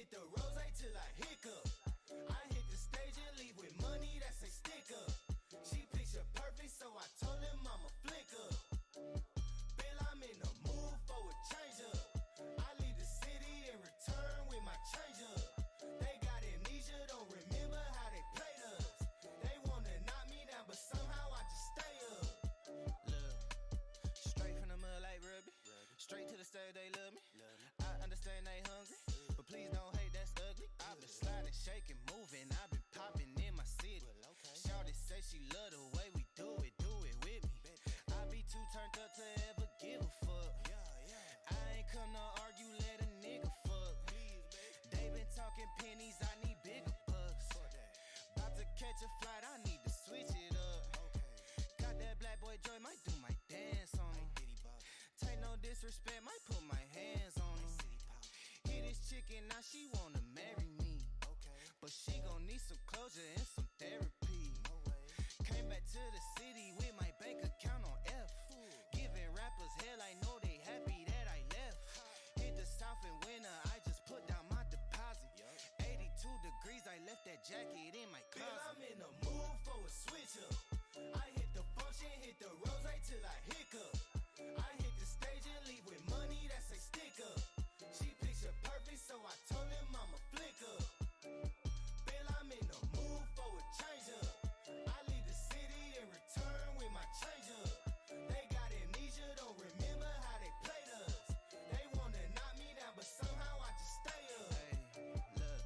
hit the rose till I hiccup. I hit the stage and leave with money that say stick up. She picture perfect, so I told him I'ma flick up. Bill, I'm in the mood for a change up. I leave the city and return with my change up. They got amnesia, don't remember how they played us. They wanna knock me down, but somehow I just stay up. Look, straight from the mud like Ruby. Straight to the stage, they love me. I understand they hungry, but please don't hate, that's ugly. I've been sliding, shaking, moving. I've been popping in my city. Shawty say she love the way we do it with me. I be too turned up to ever give a fuck. I ain't come to argue, let a nigga fuck. They been talking pennies, I need bigger bucks. About to catch a flight, I need to switch it up. Got that black boy joy, might do my dance on him. Take no disrespect, might put my hands on him. Hit this chicken, now she wanna marry me. But she gon' need some closure and some therapy. Came back to the city with my bank account on F. Giving rappers hell, I know they happy that I left. Hit the south in winter, I just put down my deposit. 82 degrees, I left that jacket in my closet. Bill, I'm in the mood for a switch up. I hit the function, hit the rose till I hiccup. I hit the stage and leave with money that say stick up. She picture perfect, so I told him I'ma flick up. Bill, I'm in the mood for a change up. I leave the city and return with my change up. They got amnesia, don't remember how they played us. They wanna knock me down, but somehow I just stay up. Hey, look,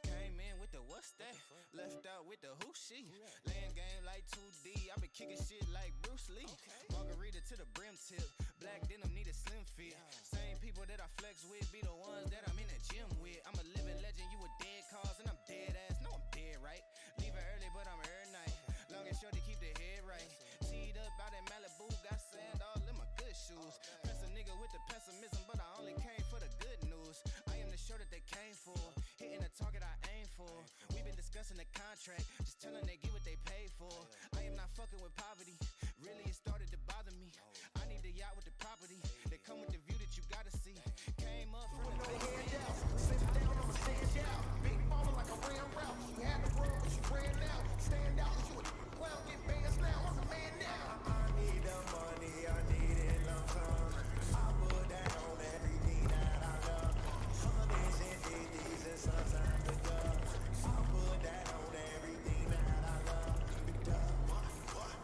came in with the what's that? Left out with the who she? Laying game like 2D, I been kicking shit like Bruce Lee. Margarita to the brim tip, black denim need a slim fit. Same people that I flex with be the ones that I'm in the gym with. I'm a living legend, you a dead cause, and I'm dead ass. No, I'm dead, right? Leave it early, but I'm early night. Long and short to keep the head right. Teed up out in Malibu, got sand all in my good shoes. Press a nigga with the pessimism, but I only came for the good news. I am the show that they came for, hitting the target I aim for. We been discussing the contract, just telling they get what they paid for. I am not fucking with poverty, really it started to bother me. I need the yacht with the property, they come with the view that you gotta see. Came up from the head out, sit down, I'ma stand out. Big baller like a ran route. You had to run, but you ran out. Stand out, you a clown, get bands now. I'm the man now. I need the money, I need it long term. I put that on everything that I love. Hundreds and fifties and sometimes the dubs. I put that on everything that I love. The dub,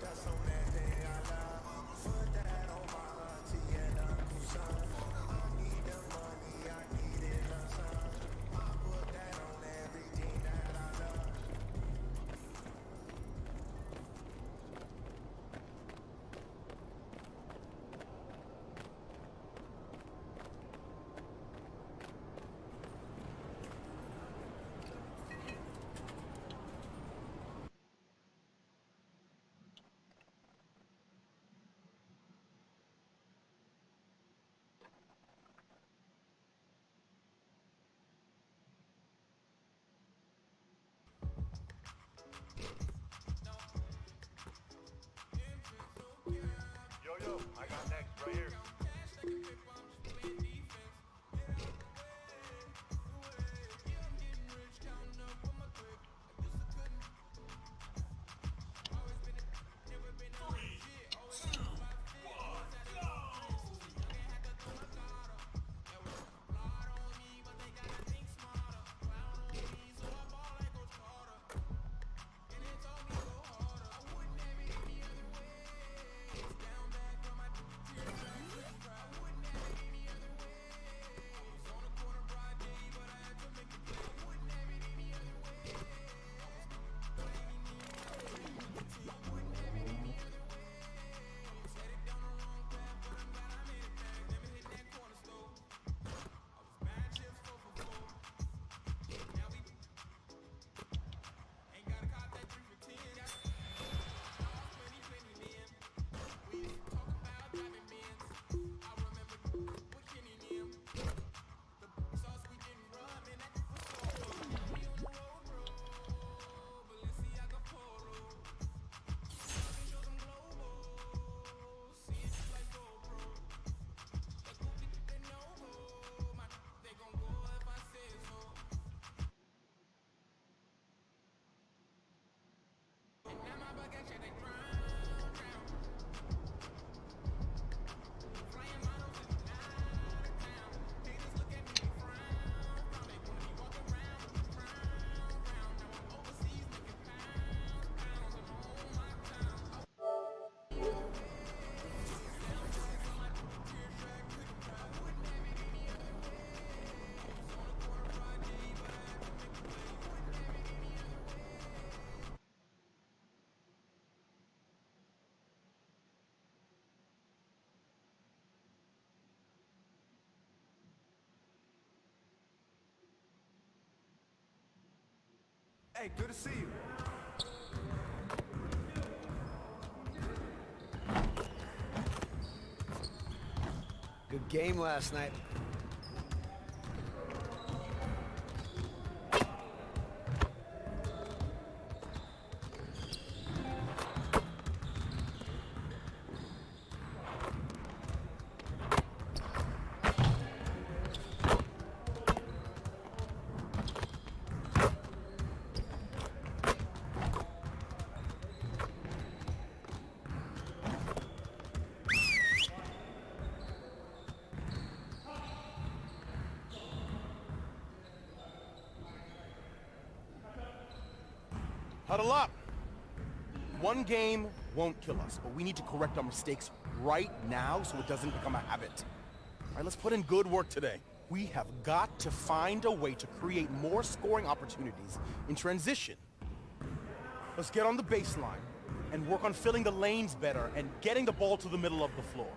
that's on that thing I love. Put that on my auntie and Uncle Son. Hey, good to see you. Good game last night. Huddle up. One game won't kill us, but we need to correct our mistakes right now so it doesn't become a habit. All right, let's put in good work today. We have got to find a way to create more scoring opportunities in transition. Let's get on the baseline and work on filling the lanes better and getting the ball to the middle of the floor.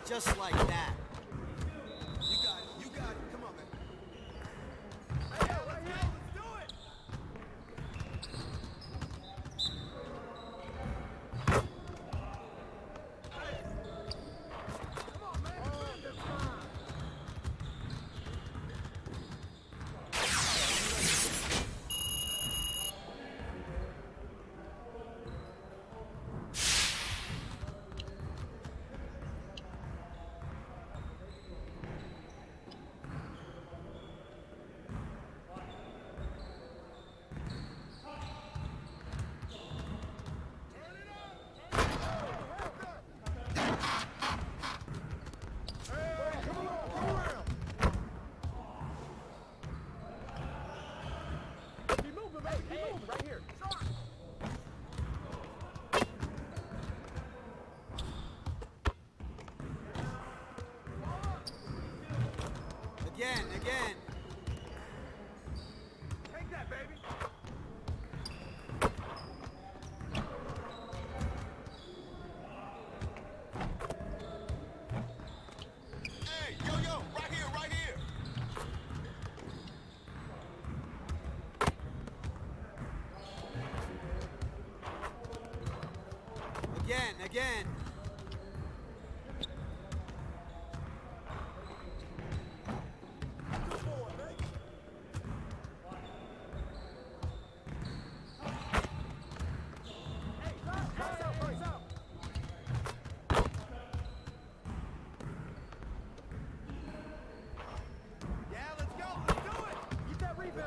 Just like that. You got it. You got it. Come on, man. Hey, let's go. Let's do it. Come on, man. Again.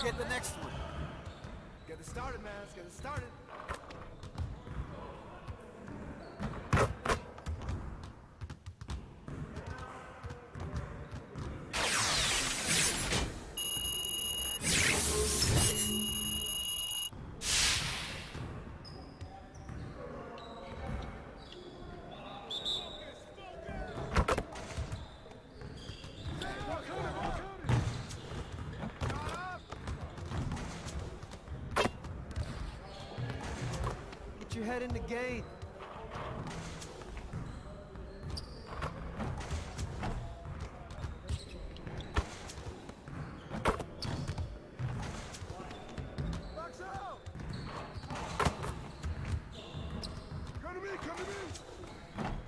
Get the next one. Get it started, man. Let's get it started. Get your head in the game.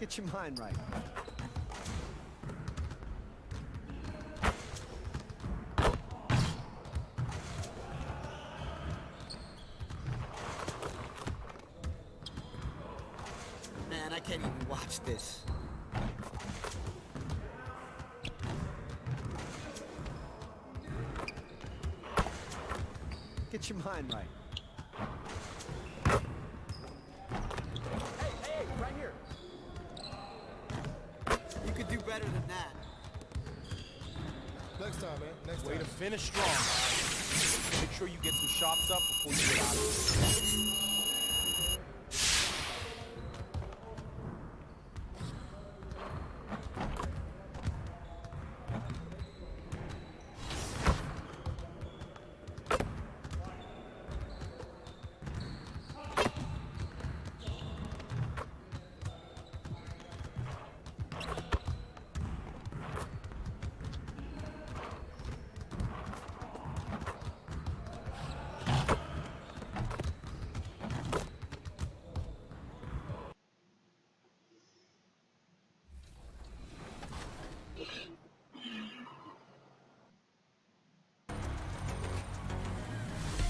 Get your mind right. Man, I can't even watch this. Get your mind right. Hey, right here. You could do better than that. Next time, man. Next Way time. to finish strong, guys. Make sure you get some shots up before you get out of here.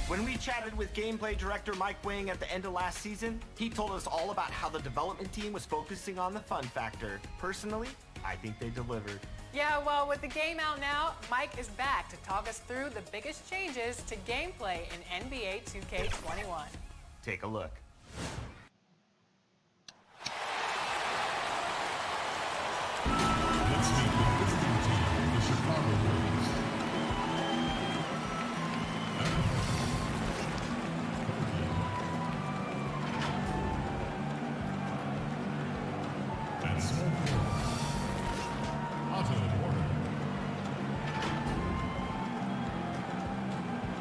When we chatted with gameplay director Mike Wing at the end of last season, he told us all about how the development team was focusing on the fun factor. Personally, I think they delivered. Yeah, well, with the game out now, Mike is back to talk us through the biggest changes to gameplay in NBA 2K21. Take a look. Let's meet the visiting team, the Chicago Bulls. At small forward, Otto Warner.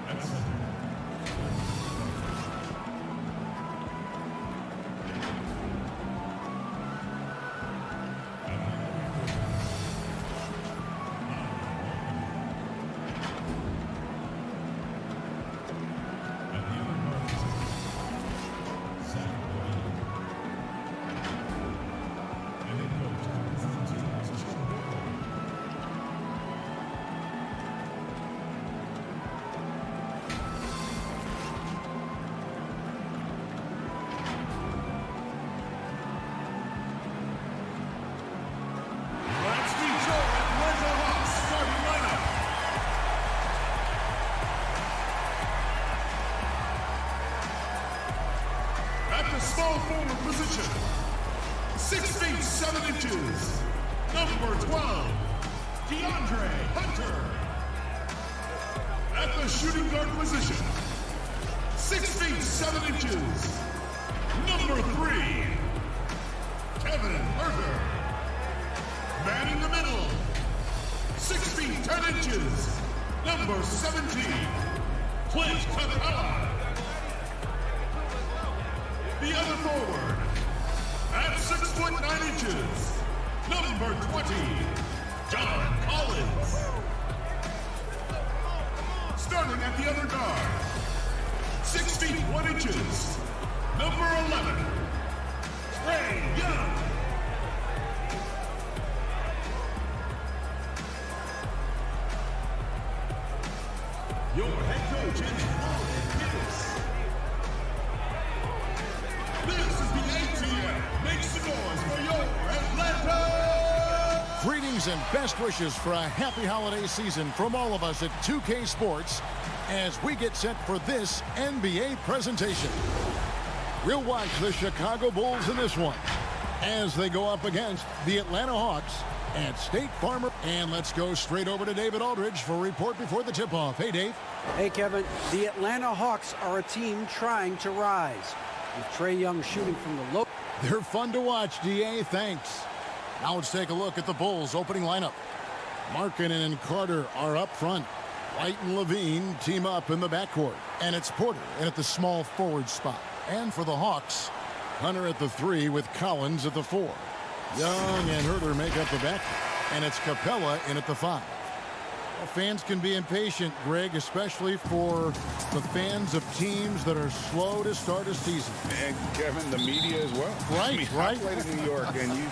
At center, let's meet your Atlanta Hawks starting lineup. At the small forward position, 6 feet 7 inches, number 12, DeAndre Hunter. At the shooting guard position, 6 feet 7 inches, number 3, Kevin Herter. Man in the middle, 6 feet 10 inches, number 17, Clint Capella. The other forward, at 6 foot 9 inches, number 20, John Collins. Starting at the other guard, 6 feet 1 inches, number 11, Trae Young. Your head coach is Marvin Pierce. This is the ATL. Make some noise for your Atlanta. Greetings and best wishes for a happy holiday season from all of us at 2K Sports as we get set for this NBA presentation. We'll watch the Chicago Bulls in this one as they go up against the Atlanta Hawks at State Farm. And let's go straight over to David Aldridge for a report before the tip-off. Hey, Dave. Hey, Kevin. The Atlanta Hawks are a team trying to rise, with Trae Young shooting from the low. They're fun to watch, DA. Thanks. Now let's take a look at the Bulls' opening lineup. Markkanen and Carter are up front. White and Levine team up in the backcourt. And it's Porter in at the small forward spot. And for the Hawks, Hunter at the 3 with Collins at the 4. Young and Herter make up the back. And it's Capella in at the 5. Well, fans can be impatient, Greg, especially for the fans of teams that are slow to start a season. And Kevin, the media as well. Right, I mean, right. I played in New York, and you.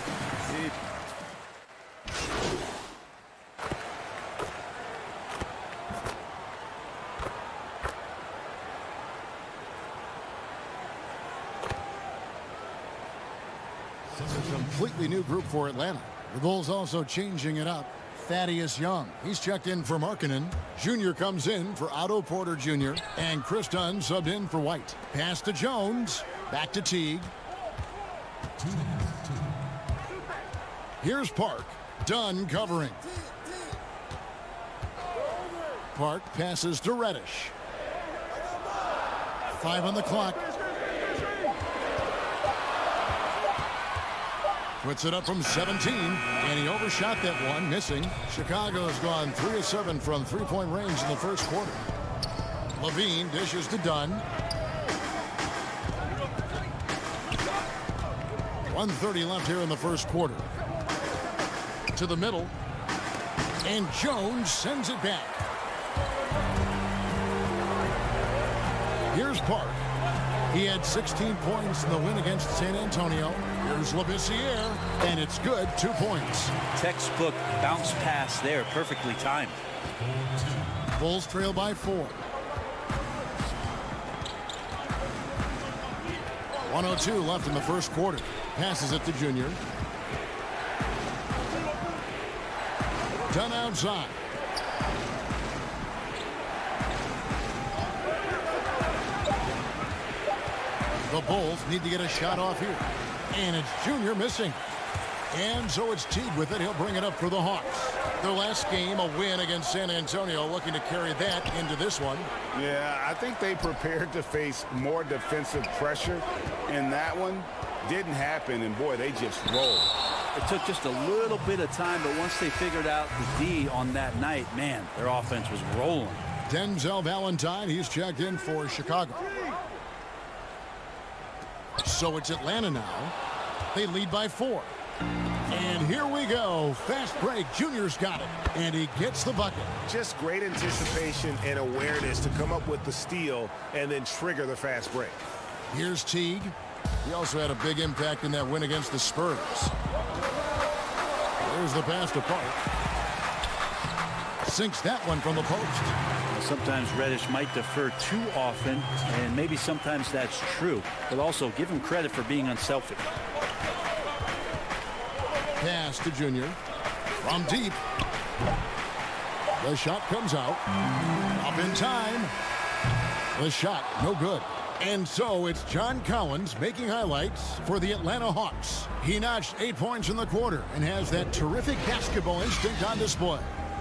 It's a completely new group for Atlanta. The Bulls also changing it up. Thaddeus Young, he's checked in for Markkanen. Jr. comes in for Otto Porter Jr. And Chris Dunn subbed in for White. Pass to Jones. Back to Teague. Here's Park. Dunn covering. Park passes to Reddish. 5 on the clock. Puts it up from 17, and he overshot that one, missing. Chicago's gone 3 of 7 from three-point range in the first quarter. Levine dishes to Dunn. 1:30 left here in the first quarter. To the middle, and Jones sends it back. Here's Park. He had 16 points in the win against San Antonio. Here's Labissiere, and it's good, 2 points. Textbook bounce pass there, perfectly timed. Bulls trail by 4. 1:02 left in the first quarter. Passes it to Junior. Done outside. The Bulls need to get a shot off here. And it's Junior missing. And so it's Teague with it. He'll bring it up for the Hawks. Their last game, a win against San Antonio, looking to carry that into this one. Yeah, I think they prepared to face more defensive pressure, and that one didn't happen, and boy, they just rolled. It took just a little bit of time, but once they figured out the D on that night, man, their offense was rolling. Denzel Valentine, he's checked in for Chicago. So it's Atlanta now. They lead by 4. And here we go. Fast break. Junior's got it. And he gets the bucket. Just great anticipation and awareness to come up with the steal and then trigger the fast break. Here's Teague. He also had a big impact in that win against the Spurs. There's the pass to Park. Sinks that one from the post. Sometimes Reddish might defer too often, and maybe sometimes that's true, but also give him credit for being unselfish. Pass to Junior. From deep. The shot comes out. Up in time. The shot, no good. And so it's John Collins making highlights for the Atlanta Hawks. He notched 8 points in the quarter and has that terrific basketball instinct on display.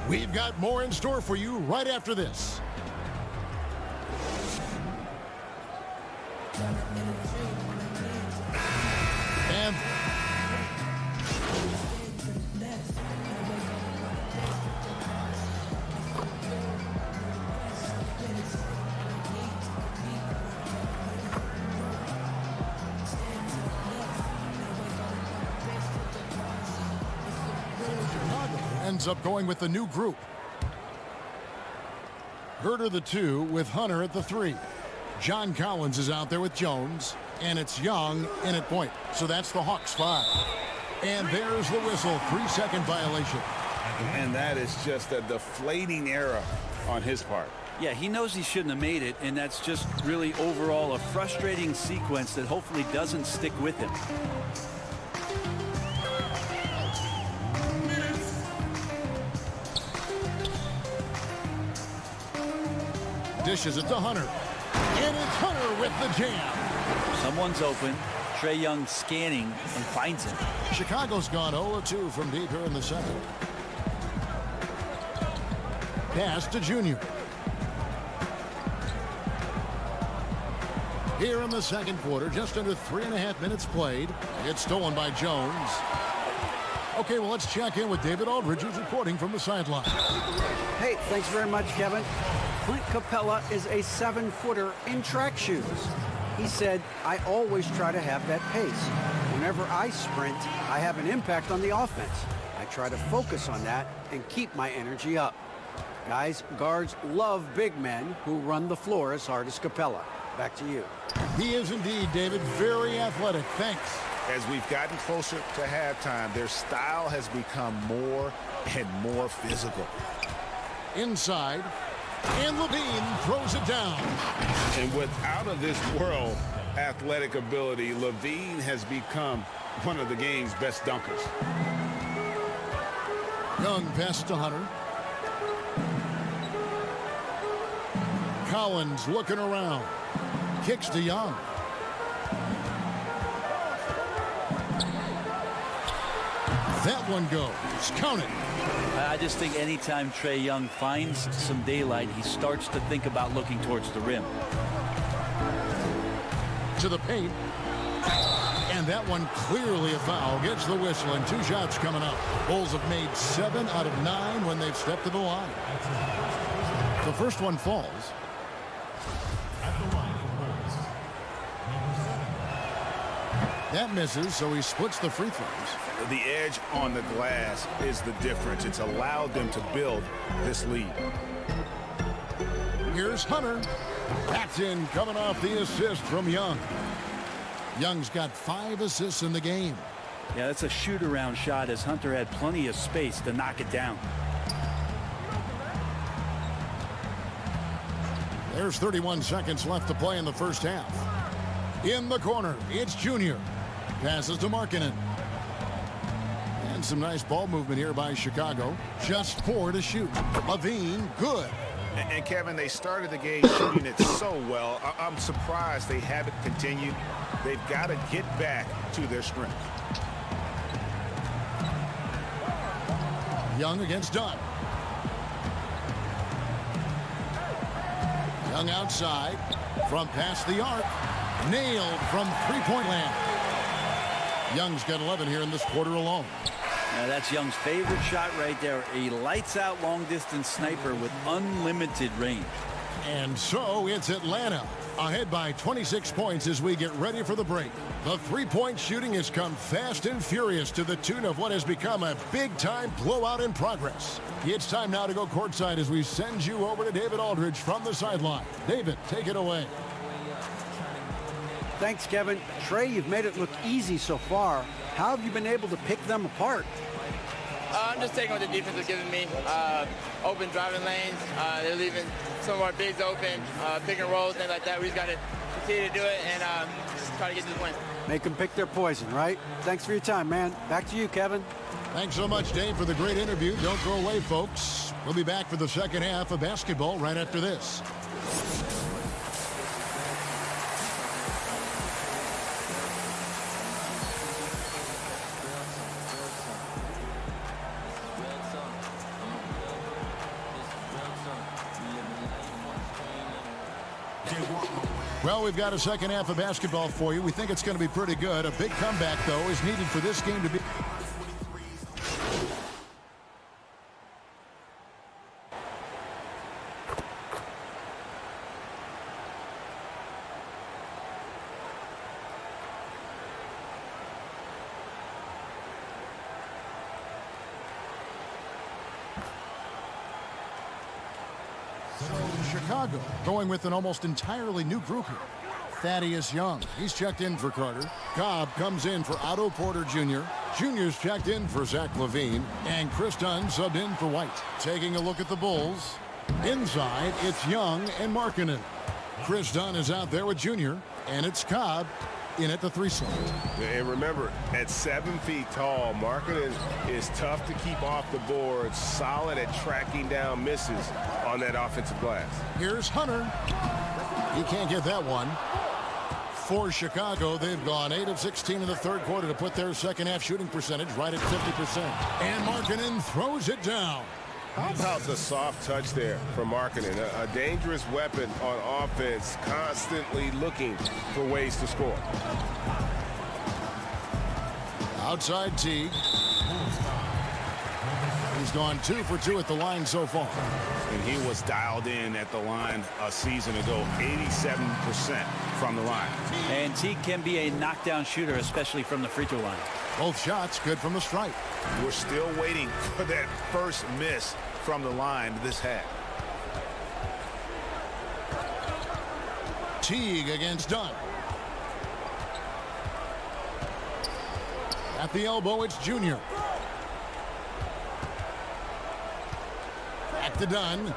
We've got more in store for you right after this. And ends up going with the new group. Herter the 2 with Hunter at the 3. John Collins is out there with Jones. And it's Young in at point. So that's the Hawks 5. And there's the whistle. 3-second violation. And that is just a deflating error on his part. Yeah, he knows he shouldn't have made it, and that's just really overall a frustrating sequence that hopefully doesn't stick with him. Dishes it to Hunter. And it's Hunter with the jam. Someone's open. Trae Young scanning and finds him. Chicago's gone 0-2 from deep here in the second. Pass to Junior. Here in the second quarter, just under 3.5 minutes played. It's stolen by Jones. Okay, well, let's check in with David Aldridge, who's reporting from the sideline. Hey, thanks very much, Kevin. Clint Capella is a 7-footer in track shoes. He said, I always try to have that pace. Whenever I sprint, I have an impact on the offense. I try to focus on that and keep my energy up. Guys, guards love big men who run the floor as hard as Capella. Back to you. He is indeed, David, very athletic. Thanks. As we've gotten closer to halftime, their style has become more and more physical. Inside, and Levine throws it down. And with out of this world athletic ability, Levine has become one of the game's best dunkers. Young pass to Hunter. Collins looking around. Kicks to Young. That one goes. Count it. I just think anytime Trae Young finds some daylight, he starts to think about looking towards the rim. To the paint. And that one clearly a foul. Gets the whistle and 2 shots coming up. Bulls have made 7 out of 9 when they've stepped to the line. The first one falls. That misses, so he splits the free throws. The edge on the glass is the difference. It's allowed them to build this lead. Here's Hunter. That's in, coming off the assist from Young. Young's got 5 assists in the game. Yeah, that's a shoot-around shot as Hunter had plenty of space to knock it down. There's 31 seconds left to play in the first half. In the corner, it's Junior. Passes to Markkanen. And some nice ball movement here by Chicago. Just 4 to shoot. Levine, good. And Kevin, they started the game shooting it so well. I'm surprised they haven't continued. They've got to get back to their strength. Young against Dunn. Young outside from past the arc. Nailed from three-point land. Young's got 11 here in this quarter alone. Now that's Young's favorite shot right there. A lights-out long-distance sniper with unlimited range. And so it's Atlanta ahead by 26 points as we get ready for the break. The three-point shooting has come fast and furious to the tune of what has become a big-time blowout in progress. It's time now to go courtside as we send you over to David Aldridge from the sideline. David, take it away. Thanks, Kevin. Trae, you've made it look easy so far. How have you been able to pick them apart? I'm just taking what the defense is giving me. Open driving lanes. They're leaving some of our bigs open, pick and rolls, things like that. We just got to continue to do it and try to get this win. Make them pick their poison, right? Thanks for your time, man. Back to you, Kevin. Thanks so much, Dave, for the great interview. Don't go away, folks. We'll be back for the second half of basketball right after this. Well, we've got a second half of basketball for you. We think it's going to be pretty good. A big comeback, though, is needed for this game to be. Chicago going with an almost entirely new group here. Thaddeus Young. He's checked in for Carter. Cobb comes in for Otto Porter Jr. Jr.'s checked in for Zach LaVine. And Chris Dunn subbed in for White. Taking a look at the Bulls. Inside, it's Young and Markkanen. Chris Dunn is out there with Jr. And it's Cobb in at the 3 slot. And remember, at 7 feet tall, Markkanen is tough to keep off the board, solid at tracking down misses on that offensive glass. Here's Hunter. He can't get that one. For Chicago, they've gone 8 of 16 in the third quarter to put their second half shooting percentage right at 50%. And Markkanen throws it down. How about the soft touch there from Markkanen? A dangerous weapon on offense, constantly looking for ways to score. Outside Teague. He's gone 2 for 2 at the line so far. And he was dialed in at the line a season ago, 87% from the line. And Teague can be a knockdown shooter, especially from the free throw line. Both shots good from the stripe. We're still waiting for that first miss from the line this half. Teague against Dunn. At the elbow, it's Jr. Back to Dunn.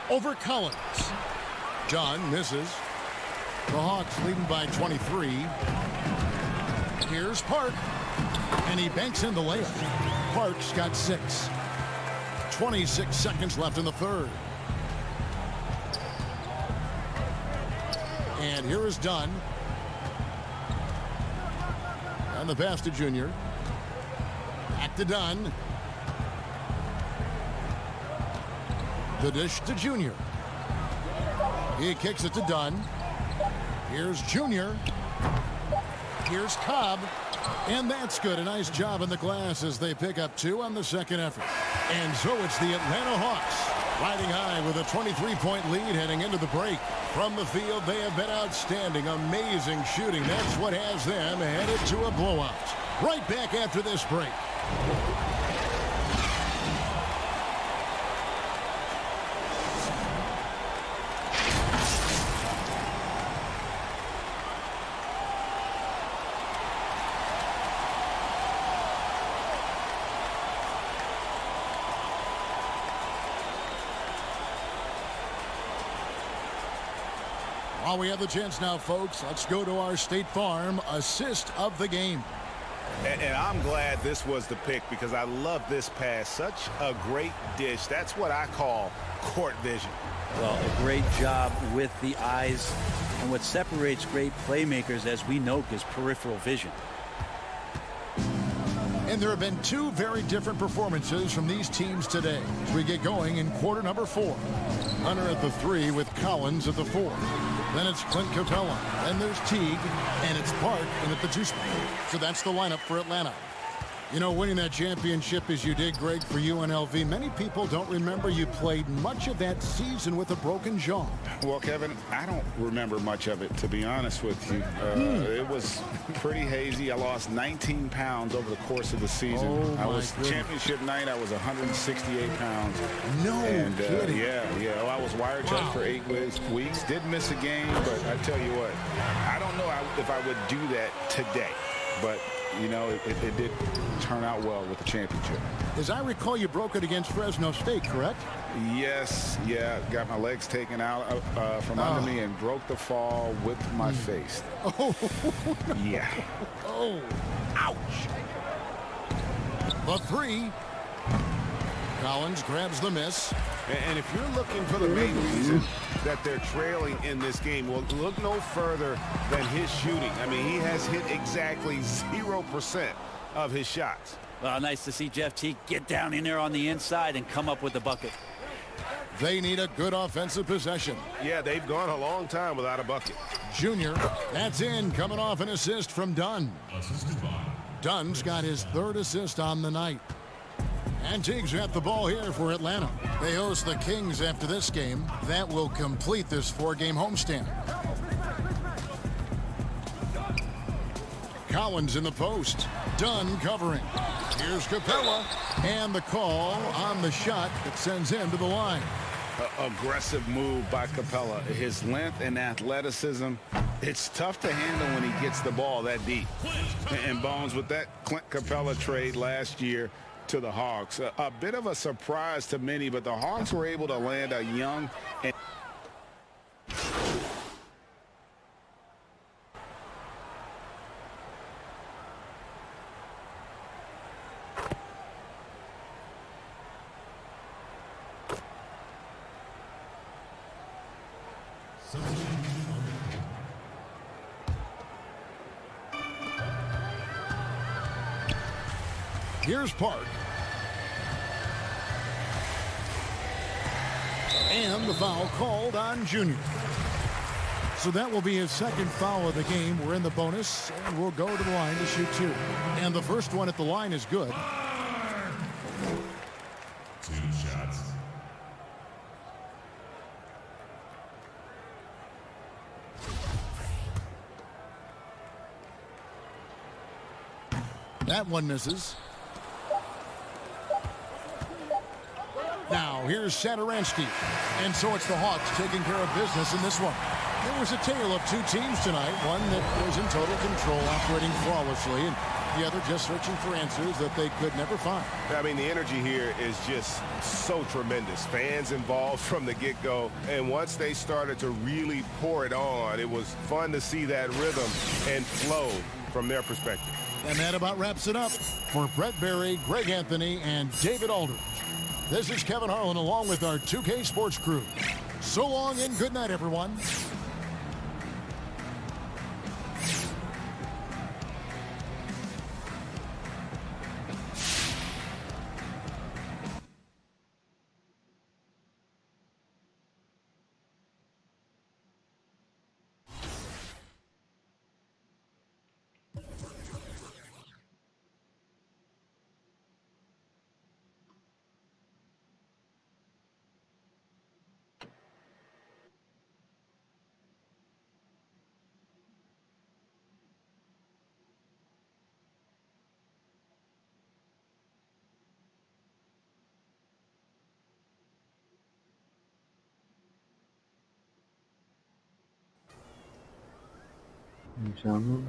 Over Collins. Dunn misses. The Hawks leading by 23. Here's Park. And he banks in the layup. Park's got 6. 26 seconds left in the third. And here is Dunn. And the pass to Jr. Back to Dunn. The dish to Jr. He kicks it to Dunn. Here's Jr. Here's Cobb. And that's good. A nice job in the glass as they pick up 2 on the second effort. And so it's the Atlanta Hawks riding high with a 23-point lead heading into the break. From the field, they have been outstanding. Amazing shooting. That's what has them headed to a blowout. Right back after this break. While we have the chance now, folks, let's go to our State Farm assist of the game. And I'm glad this was the pick because I love this pass. Such a great dish. That's what I call court vision. Well, a great job with the eyes. And what separates great playmakers, as we know, is peripheral vision. And there have been 2 very different performances from these teams today as we get going in quarter number 4. Hunter at the 3 with Collins at the 4. Then it's Clint Capella. Then there's Teague. And it's Park in at the 2 spot. So that's the lineup for Atlanta. You know, winning that championship as you did, Greg, for UNLV, many people don't remember you played much of that season with a broken jaw. Well, Kevin, I don't remember much of it, to be honest with you. It was pretty hazy. I lost 19 pounds over the course of the season. Oh, I was goodness. Championship night, I was 168 pounds. No and, kidding. Yeah. Well, I was wiretap for 8 weeks. Did miss a game, but I tell you what, I don't know if I would do that today. But, you know, it did turn out well with the championship. As I recall, you broke it against Fresno State, correct? Yes, yeah. Got my legs taken out from under me and broke the fall with my face. Oh, no. Yeah. Oh, ouch. The 3. Collins grabs the miss. And if you're looking for the main reason that they're trailing in this game, well, look no further than his shooting. I mean, he has hit exactly 0% of his shots. Well, nice to see Jeff Teague get down in there on the inside and come up with the bucket. They need a good offensive possession. Yeah, they've gone a long time without a bucket. Jr. That's in, coming off an assist from Dunn. Dunn's got his 3rd assist on the night. And Teague's got the ball here for Atlanta. They host the Kings after this game. That will complete this 4-game homestand. Collins in the post. Dunn covering. Here's Capella. And the call on the shot that sends him to the line. aggressive move by Capella. His length and athleticism, it's tough to handle when he gets the ball that deep. And Bones, with that Clint Capella trade last year to the Hawks, a bit of a surprise to many, but the Hawks were able to land a young and Here's Park. And the foul called on Junior. So that will be his second foul of the game. We're in the bonus, and we'll go to the line to shoot 2. And the first one at the line is good. 2 shots. That one misses. Now, here's Satoransky. And so it's the Hawks taking care of business in this one. There was a tale of 2 teams tonight. One that was in total control, operating flawlessly, and the other just searching for answers that they could never find. I mean, the energy here is just so tremendous. Fans involved from the get-go. And once they started to really pour it on, it was fun to see that rhythm and flow from their perspective. And that about wraps it up. For Brett Berry, Greg Anthony, and David Aldridge, this is Kevin Harlan along with our 2K Sports crew. So long and good night, everyone. Gentlemen.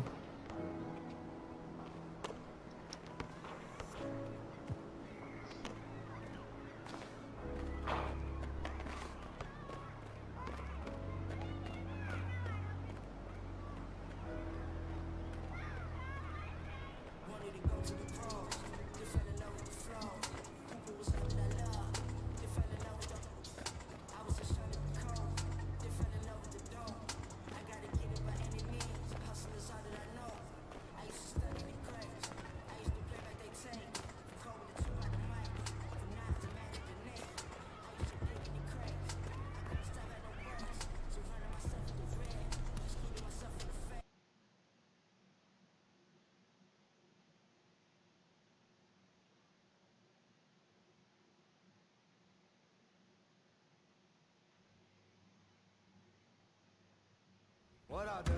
What I do?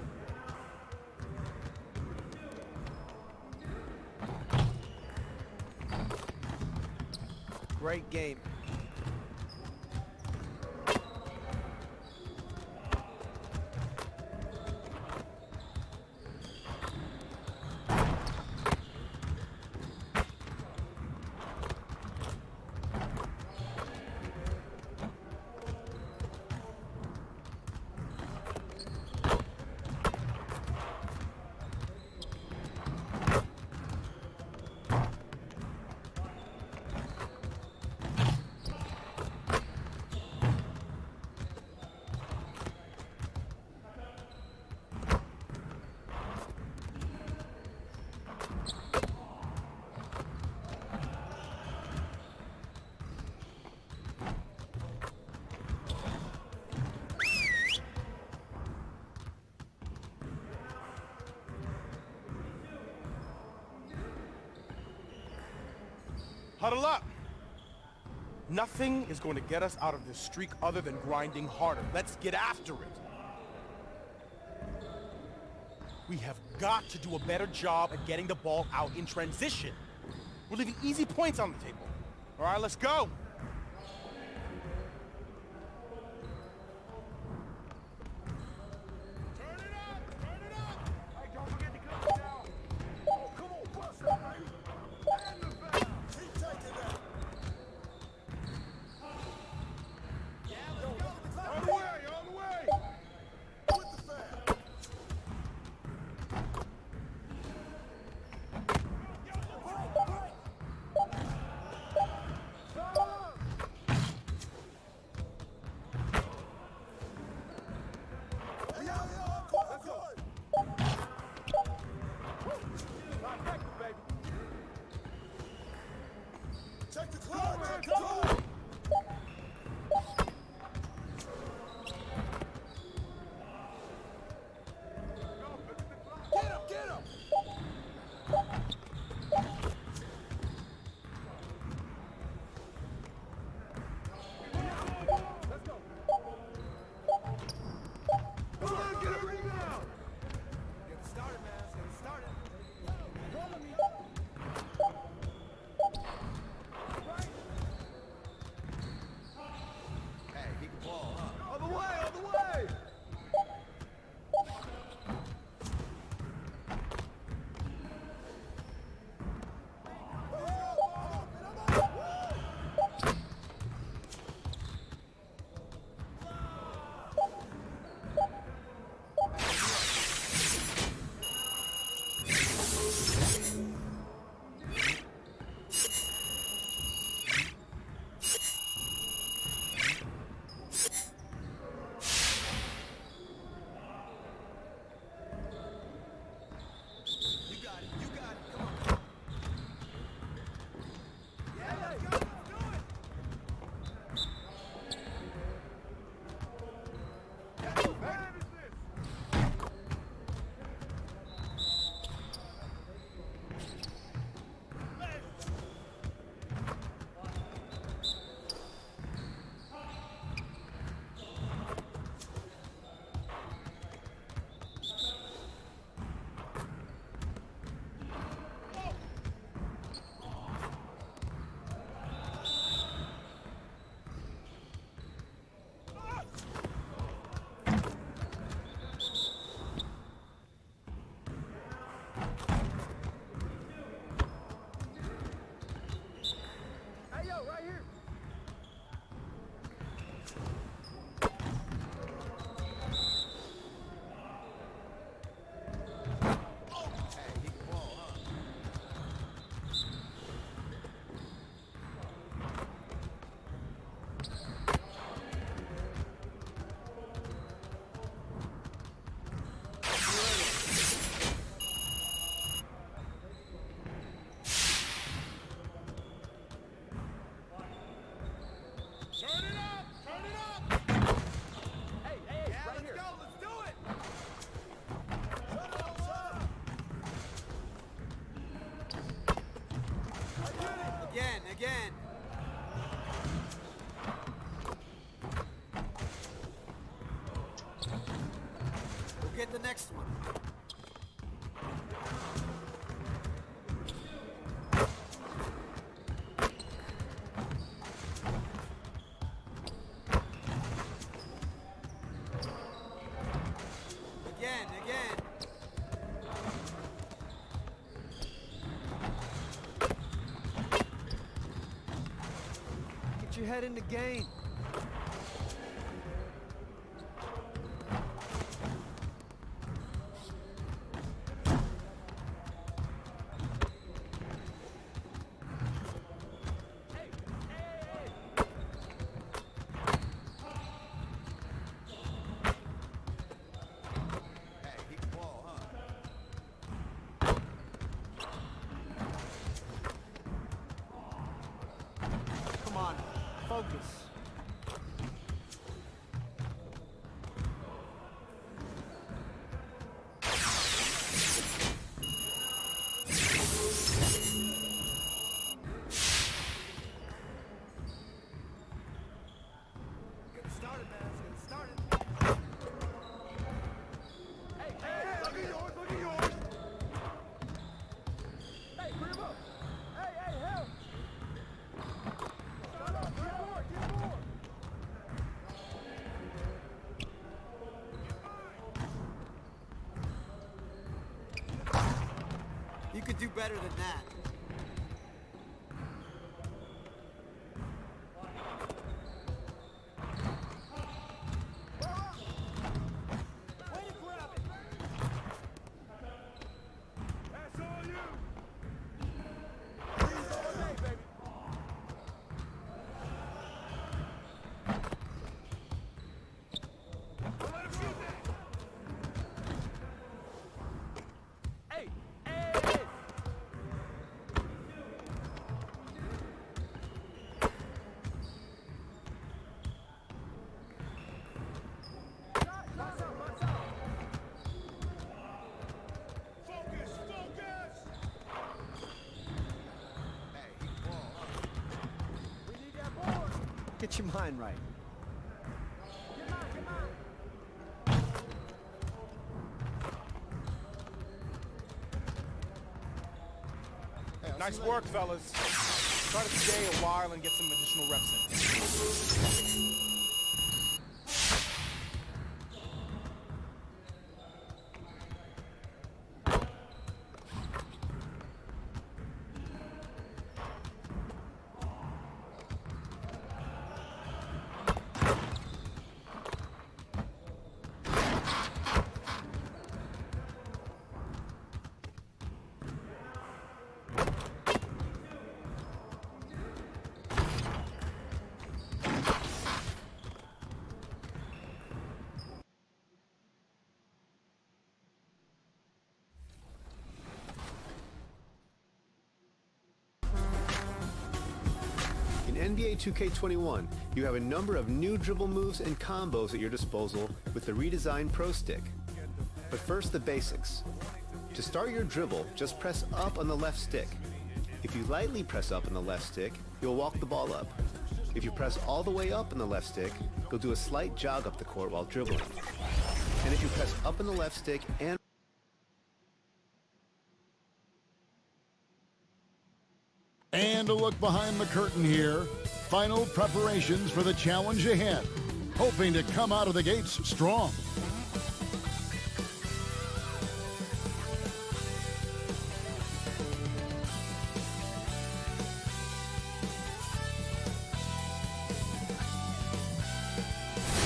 Great game. Huddle up. Nothing is going to get us out of this streak other than grinding harder. Let's get after it. We have got to do a better job at getting the ball out in transition. We're leaving easy points on the table. All right, let's go. We'll get the next one. Again. Get your head in the game. Come on, focus. You could do better than that. Get your mind right. Nice work, fellas. Try to stay a while and get some additional reps in. In NBA 2K21, you have a number of new dribble moves and combos at your disposal with the redesigned Pro Stick. But first, the basics. To start your dribble, just press up on the left stick. If you lightly press up on the left stick, you'll walk the ball up. If you press all the way up on the left stick, you'll do a slight jog up the court while dribbling. And if you press up on the left stick and And a look behind the curtain here. Final preparations for the challenge ahead. Hoping to come out of the gates strong.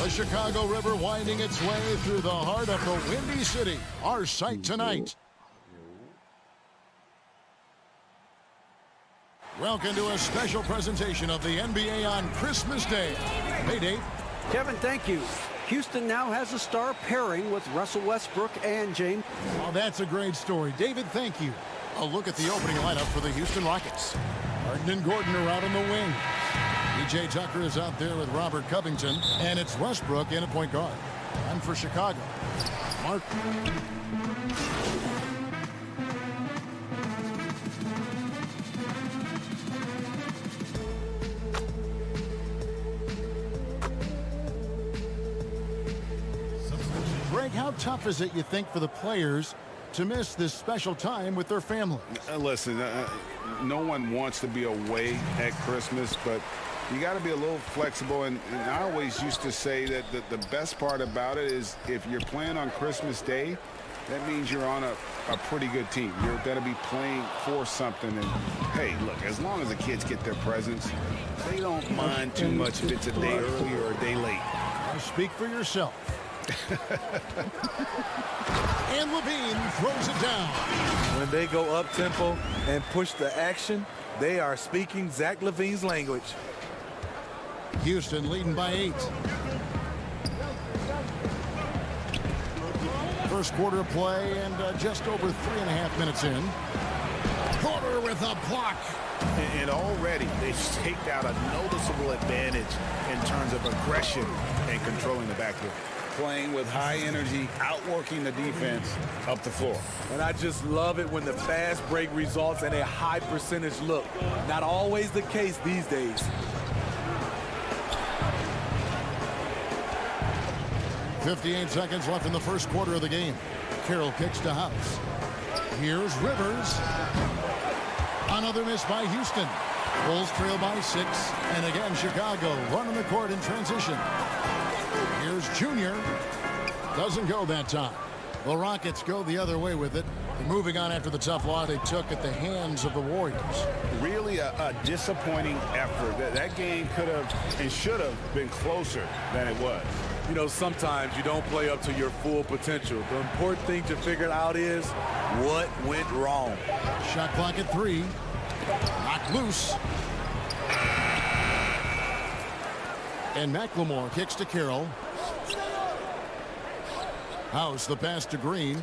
The Chicago River winding its way through the heart of the Windy City. Our sight tonight. Welcome to a special presentation of the NBA on Christmas Day. Hey, Dave. Kevin, thank you. Houston now has a star pairing with Russell Westbrook and James. Oh, that's a great story. David, thank you. A look at the opening lineup for the Houston Rockets. Harden and Gordon are out on the wing. P.J. Tucker is out there with Robert Covington, and it's Westbrook in at point guard. And for Chicago, Mark. Mike, how tough is it, you think, for the players to miss this special time with their family? Listen, no one wants to be away at Christmas, but you got to be a little flexible. And I always used to say that the best part about it is if you're playing on Christmas Day, that means you're on a pretty good team. You're going to be playing for something. And, hey, look, as long as the kids get their presents, they don't mind too much if it's a day early or a day late. Speak for yourself. And Levine throws it down. When they go up-tempo and push the action, they are speaking Zach LaVine's language. Houston leading by 8. First quarter of play and just over 3.5 minutes in. Porter with a block. And already they've staked out a noticeable advantage in terms of aggression and controlling the backcourt. Playing with high energy, outworking the defense up the floor. And I just love it when the fast break results in a high percentage look. Not always the case these days. 58 seconds left in the first quarter of the game. Carroll kicks to House. Here's Rivers. Another miss by Houston. Bulls trail by 6. And again, Chicago running the court in transition. Here's Junior. Doesn't go that time. The Rockets go the other way with it. They're moving on after the tough loss they took at the hands of the Warriors. Really a disappointing effort. That game could have and should have been closer than it was. You know, sometimes you don't play up to your full potential. The important thing to figure out is what went wrong. Shot clock at 3. Knocked loose. And McLemore kicks to Carroll. House the pass to Green.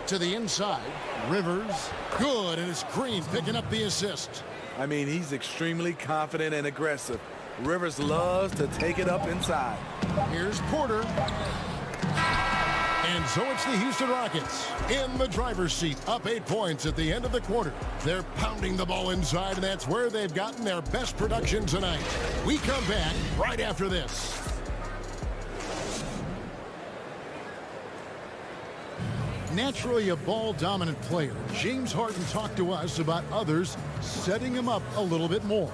To the inside. Rivers. Good, and it's Green picking up the assist. I mean, he's extremely confident and aggressive. Rivers loves to take it up inside. Here's Porter. And so it's the Houston Rockets in the driver's seat, up 8 points at the end of the quarter. They're pounding the ball inside, and that's where they've gotten their best production tonight. We come back right after this. Naturally a ball-dominant player, James Harden talked to us about others setting him up a little bit more.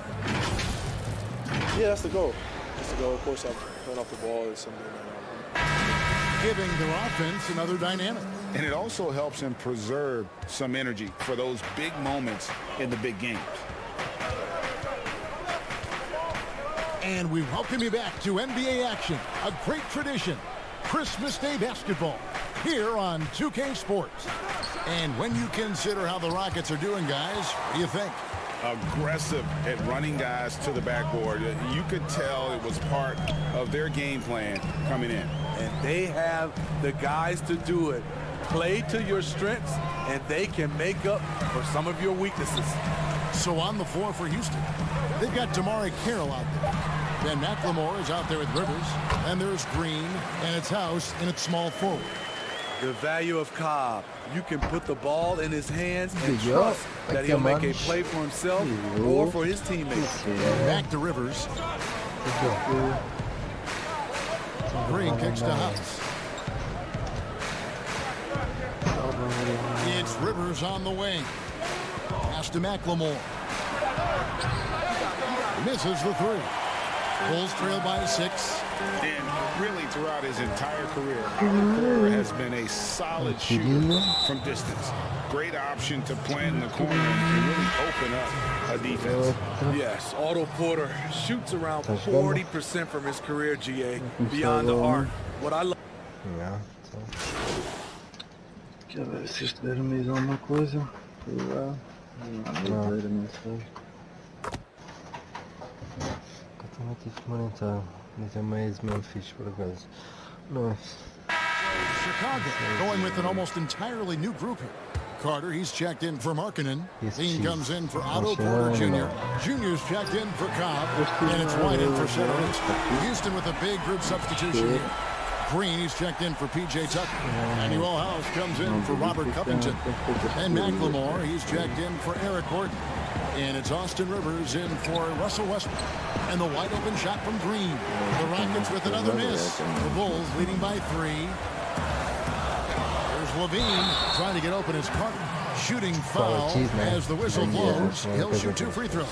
Yeah, that's the goal. That's the goal. Of course, playing off the ball is something giving their offense another dynamic. And it also helps him preserve some energy for those big moments in the big games. And we welcome you back to NBA action, a great tradition. Christmas Day basketball here on 2K Sports. And when you consider how the Rockets are doing, guys, what do you think? Aggressive at running guys to the backboard. You could tell it was part of their game plan coming in. And they have the guys to do it. Play to your strengths, and they can make up for some of your weaknesses. So on the floor for Houston, they've got Damari Carroll out there. Then McLemore is out there with Rivers. And there's Green, and it's House in its small forward. The value of Cobb. You can put the ball in his hands and trust that he'll make a play for himself or for his teammates. Back to Rivers. Green kicks to House. It's Rivers on the wing. Pass to McLemore. Misses the 3. Bulls trail by 6. And really throughout his entire career, Porter has been a solid shooter from distance. Great option to plant in the corner and really open up a defense. Yes, Otto Porter shoots around 40% from his career, GA, beyond the arc. What I love. Yeah. Deixa eu ver se vocês tiveram mais alguma coisa. Não. Também tive que montar, mas é mais fixe por acaso. Nice. Chicago going with an almost entirely new group here. Carter, he's checked in for Markkanen. Dean comes in for Otto Porter Jr. Jr.'s checked in for Cobb. And it's White in for Cedric. Houston with a big group substitution here. Green, he's checked in for P.J. Tucker. Emmanuel House comes in for Robert Covington. And McLemore, he's checked in for Eric Gordon. And it's Austin Rivers in for Russell Westbrook. And the wide open shot from Green. The Rockets with another miss. The Bulls leading by 3. There's Levine trying to get open as Carter. Shooting foul as the whistle blows. He'll shoot 2 free throws.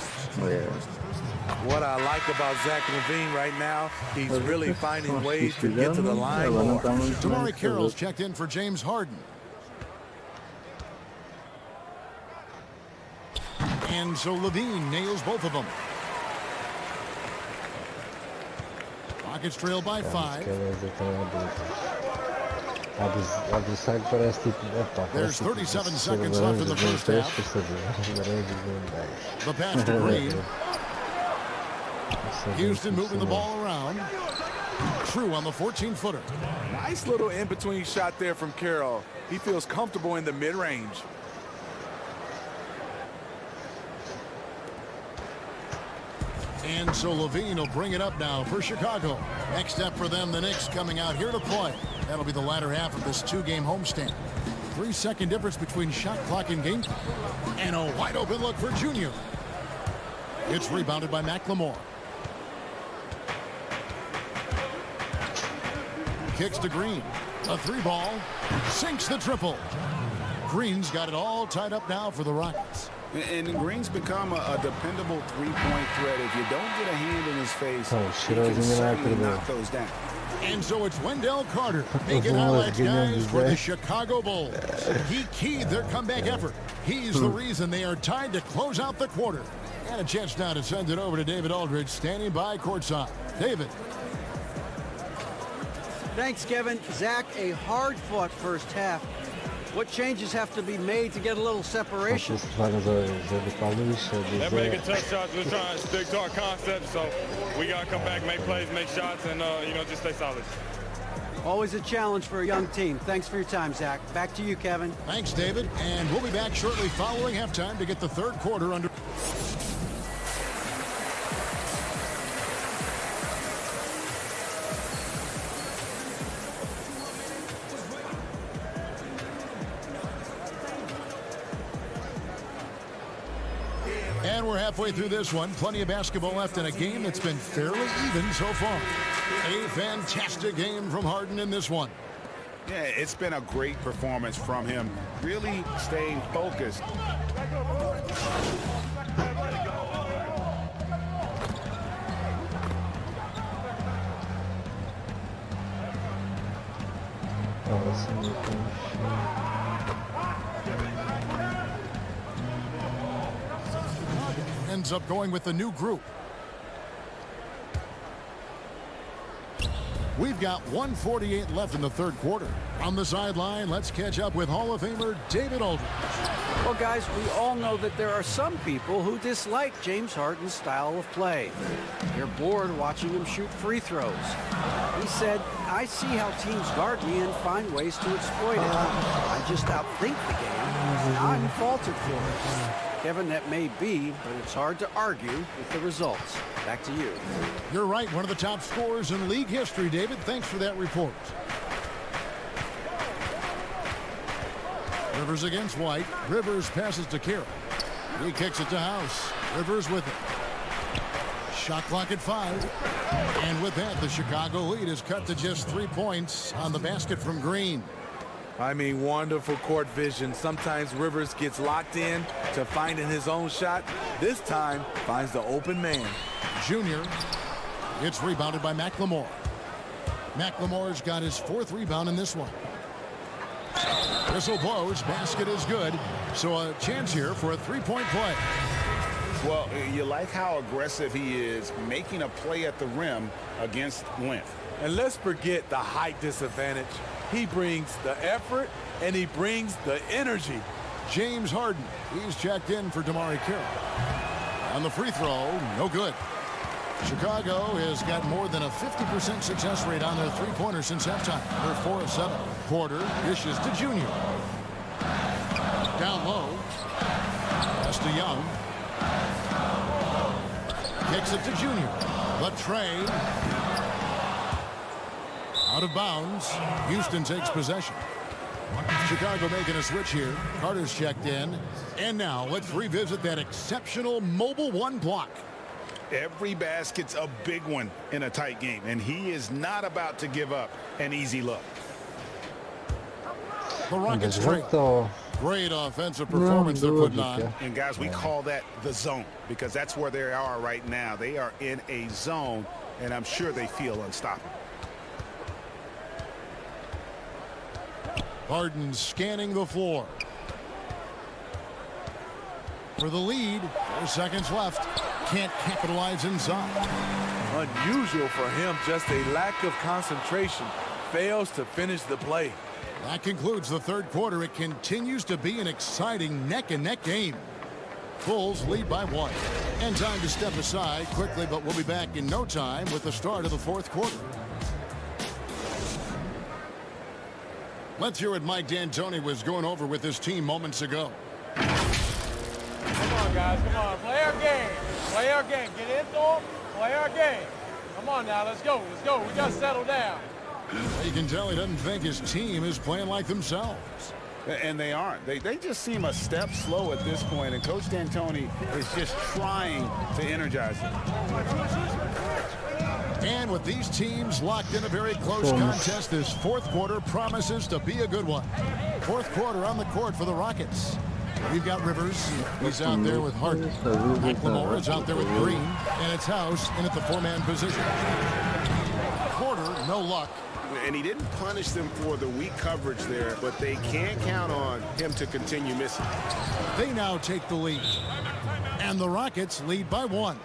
What I like about Zach LaVine right now, he's really finding ways to get to the line more. Damari Carroll's checked in for James Harden. And so Levine nails both of them. Rockets trail by 5. There's 37 seconds left in the first half. The pass to Green. Houston moving the ball around. True on the 14-footer. Nice little in-between shot there from Carroll. He feels comfortable in the mid-range. And so Levine will bring it up now for Chicago. Next step for them, the Knicks coming out here to play. That'll be the latter half of this 2-game homestand. 3-second difference between shot clock and game clock. And a wide open look for Junior. It's rebounded by McLemore. Kicks to Green. A 3-ball. Sinks the triple. Green's got it all tied up now for the Rockets. And Green's become a dependable three-point threat. If you don't get a hand in his face, he can certainly knock those down. And so it's Wendell Carter making highlights, guys, for the Chicago Bulls. He keyed their comeback effort. He's the reason they are tied to close out the quarter. And a chance now to send it over to David Aldridge, standing by courtside. David. Thanks, Kevin. Zach, a hard-fought first half. What changes have to be made to get a little separation? They're making tough shots. We're trying to stick to our concept, so we got to come back, make plays, make shots, and, just stay solid. Always a challenge for a young team. Thanks for your time, Zach. Back to you, Kevin. Thanks, David. And we'll be back shortly following halftime to get the third quarter under. And we're halfway through this one. Plenty of basketball left in a game that's been fairly even so far. A fantastic game from Harden in this one. Yeah, it's been a great performance from him. Really staying focused. Ends up going with the new group. We've got 1:48 left in the third quarter. On the sideline, let's catch up with Hall of Famer David Aldridge. Well, guys, we all know that there are some people who dislike James Harden's style of play. They're bored watching him shoot free throws. He said, I see how teams guard me and find ways to exploit it. I just outthink the game. I'm faulted for it. Kevin, that may be, but it's hard to argue with the results. Back to you. You're right. One of the top scorers in league history, David. Thanks for that report. Rivers against White. Rivers passes to Carroll. He kicks it to House. Rivers with it. Shot clock at 5. And with that, the Chicago lead is cut to just 3 points on the basket from Green. I mean, wonderful court vision. Sometimes Rivers gets locked in to finding his own shot. This time, finds the open man. Junior. It's rebounded by McLemore. McLemore's got his 4th rebound in this one. Whistle blows. Basket is good. So a chance here for a 3-point play. Well, you like how aggressive he is making a play at the rim against length. And let's forget the height disadvantage. He brings the effort and he brings the energy. James Harden. He's checked in for Damari Carroll. On the free throw, no good. Chicago has got more than a 50% success rate on their three-pointers since halftime. They're 4 of 7. Porter dishes to Junior. Down low. That's to Young. Kicks it to Junior. The trade. Out of bounds. Houston takes possession. Chicago making a switch here. Carter's checked in. And now let's revisit that exceptional mobile one block. Every basket's a big one in a tight game, and he is not about to give up an easy look. The Rockets straight. Great offensive performance they're putting on. And guys, we call that the zone because that's where they are right now. They are in a zone, and I'm sure they feel unstoppable. Harden scanning the floor. For the lead, 4 seconds left. Can't capitalize inside. Unusual for him, just a lack of concentration. Fails to finish the play. That concludes the third quarter. It continues to be an exciting neck-and-neck game. Bulls lead by 1. And time to step aside quickly, but we'll be back in no time with the start of the fourth quarter. Let's hear what Mike D'Antoni was going over with his team moments ago. Come on, guys. Come on. Play our game. Play our game. Get into them. Play our game. Come on now. Let's go. Let's go. We got to settle down. You can tell he doesn't think his team is playing like themselves. And they aren't. They just seem a step slow at this point, and Coach D'Antoni is just trying to energize them. And with these teams locked in a very close contest, this fourth quarter promises to be a good one. Fourth quarter on the court for the Rockets. We've got Rivers. He's out there with Harden. McLemore is out there with Green. And it's House in at the 4-man position. Porter, no luck. And he didn't punish them for the weak coverage there, but they can't count on him to continue missing. They now take the lead. And the Rockets lead by 1.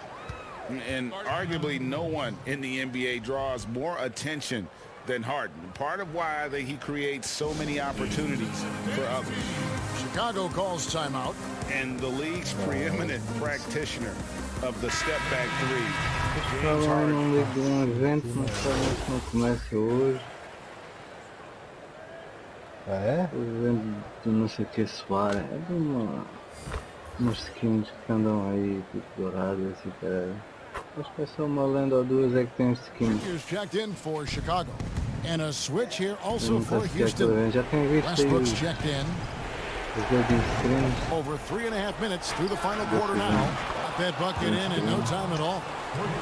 And arguably no one in the NBA draws more attention than Harden. Part of why he creates so many opportunities for others. Chicago calls timeout. And the league's preeminent practitioner of the step-back three, James Harden. Não ligo de evento, mas talvez não comece hoje. Ah, é? O evento de não sei o que soar. É de umas skins que andam aí, tipo douradas e cara. Acho que é só uma lenda ou duas é que tem skins. Checked in for Chicago. And a switch here also for Houston. Já tem visto Westbrook's checked in. Aí. Over 3.5 minutes through the final quarter now. Got that bucket in no time at all.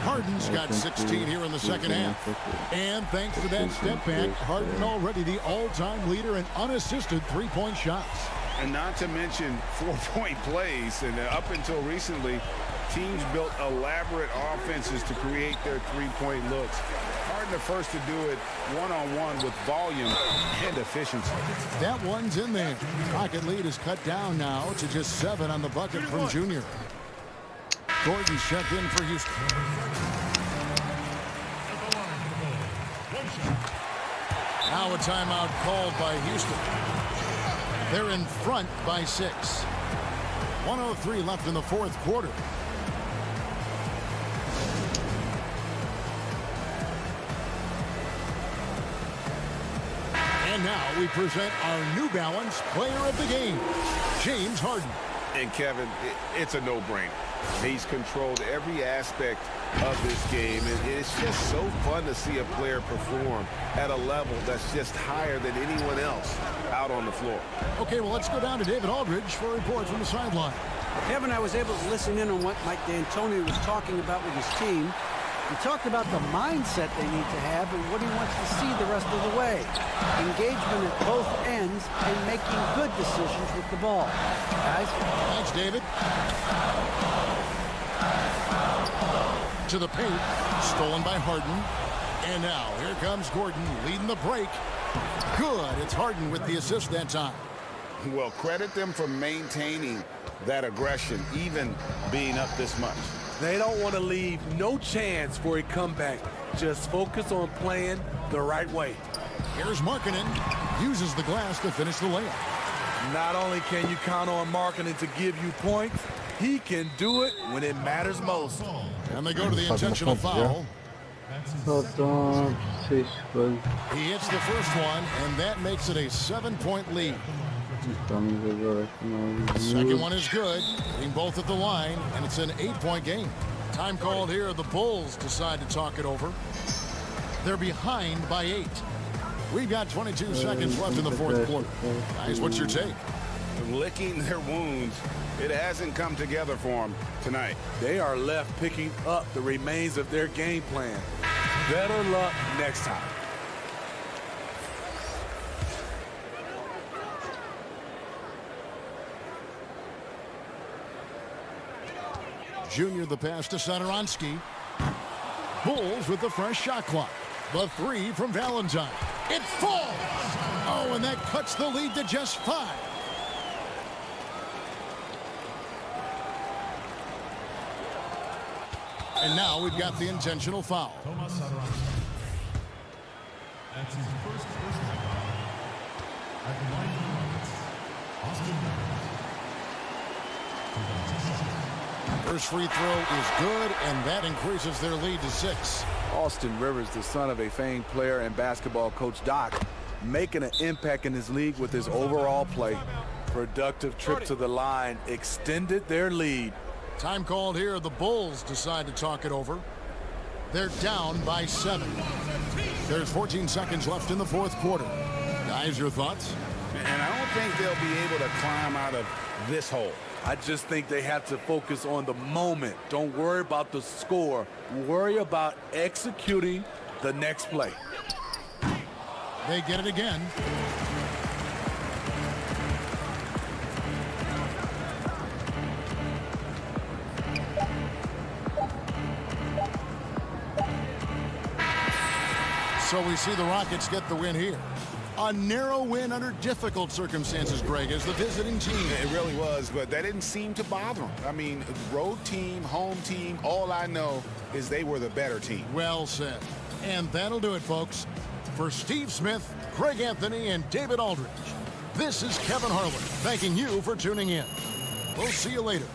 Harden's got 16 here in the second half. And thanks to that step back, Harden already the all-time leader in unassisted three-point shots. And not to mention 4-point plays. And up until recently, teams built elaborate offenses to create their three-point looks. Harden the first to do it one-on-one with volume and efficiency. That one's in there. Rocket lead is cut down now to just 7 on the bucket from Junior. Gordon's checked in for Houston. Now a timeout called by Houston. They're in front by 6. 1:03 left in the fourth quarter. And now we present our New Balance player of the game, James Harden. And Kevin, it's a no-brainer. He's controlled every aspect of this game, and it's just so fun to see a player perform at a level that's just higher than anyone else out on the floor. Okay, well, let's go down to David Aldridge for a report from the sideline. Kevin, I was able to listen in on what Mike D'Antoni was talking about with his team. He talked about the mindset they need to have and what he wants to see the rest of the way. Engagement at both ends and making good decisions with the ball. Guys? Thanks, David. To the paint. Stolen by Harden. And now, here comes Gordon leading the break. Good. It's Harden with the assist that time. Well, credit them for maintaining that aggression, even being up this much. They don't want to leave no chance for a comeback. Just focus on playing the right way. Here's Markkanen. Uses the glass to finish the layup. Not only can you count on Markkanen to give you points, he can do it when it matters most. And they go to the intentional foul. He hits the first one, and that makes it a 7-point lead. Second one is good, hitting both at the line, and it's an 8-point game. Time called here. The Bulls decide to talk it over. They're behind by 8. We've got 22 seconds left in the fourth quarter. Guys, what's your take? Licking their wounds. It hasn't come together for them tonight. They are left picking up the remains of their game plan. Better luck next time. Junior the pass to Sadoronsky. Bulls with the fresh shot clock. The three from Valentine. It falls! Oh, and that cuts the lead to just 5. And now we've got the intentional foul. That's his first personal foul. At the line of Rockets, Austin Rivers. First free throw is good, and that increases their lead to 6. Austin Rivers, the son of a famed player and basketball coach Doc, making an impact in his league with his overall play. Productive trip to the line extended their lead. Time called here. The Bulls decide to talk it over. They're down by 7. There's 14 seconds left in the fourth quarter. Guys, your thoughts? And I don't think they'll be able to climb out of this hole. I just think they have to focus on the moment. Don't worry about the score. Worry about executing the next play. They get it again. So we see the Rockets get the win here. A narrow win under difficult circumstances, Greg, as the visiting team. It really was, but that didn't seem to bother them. I mean, road team, home team, all I know is they were the better team. Well said. And that'll do it, folks. For Steve Smith, Craig Anthony, and David Aldridge, this is Kevin Harlan thanking you for tuning in. We'll see you later.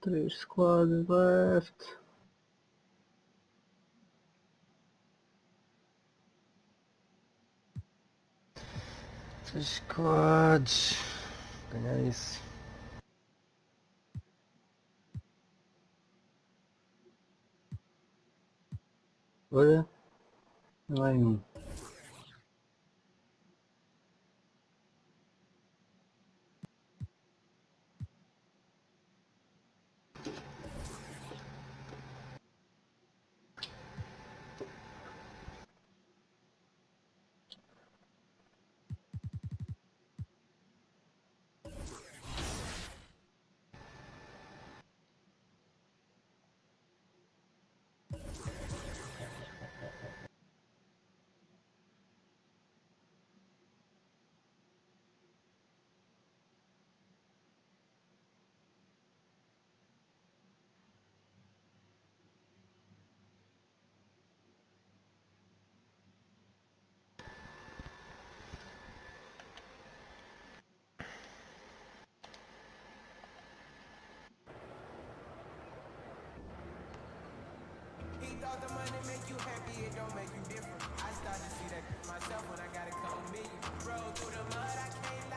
Three squads left. Three squads. Nice. Olha. Vai um. Thought the money make you happy, it don't make you different. I started to see that myself when I got a couple million. Roll through the mud, I came